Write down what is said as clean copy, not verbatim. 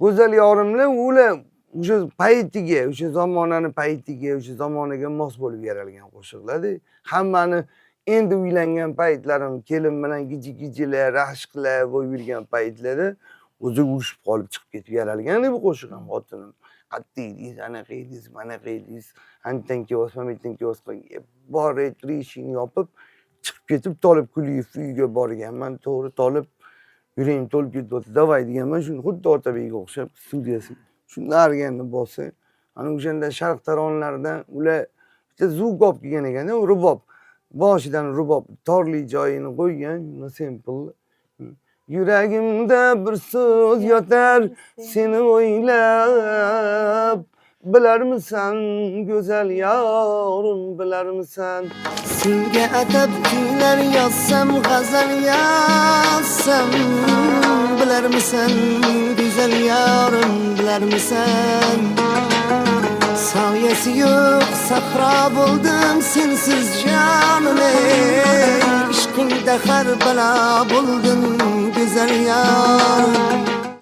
go'zal yorimlar ular o'sha paytiga, o'sha zamonani paytiga, o'sha zamoniga mos bo'lib yaralgan qo'shiqlar-da. Hammani endi uylangan paytlarim, kelin bilan giji-gijilar, rashqlar bo'lib yurgan paytlarda o'zi urushib qolib chiqib ketib yaralgan bu qo'shiq ham xotinim. Qatta edingiz, anaqa edingiz, manaqa edingiz, andan kelyapsiz, mendan kelyapsiz, bor eshikni yopib chiqib ketib Tolib Kuliyev uyiga borganman. To'g'ri Tolib yuragim to'lib ketyapti, davay deganman. Shuni xuddi Otabekka o'xshab studiyasi. Shuni arganni bo'lsa, ana o'shanda sharq taronalaridan ular bitta zugop kelgan ekan, rubob. Boshidan rubob torli joyini qo'ygan, sample. Yuragimda bir so'z yotar seni o'ylab, bilarmisan go'zal yorim, bilarmisan? Senga atab kuylar yozsam, g'azal yozsam, bilarmisan go'zal yorim, bilarmisan? Soyasi yo'q sahro bo'ldim sensiz jonim, ishqingda har balo bo'ldim go'zal yorim.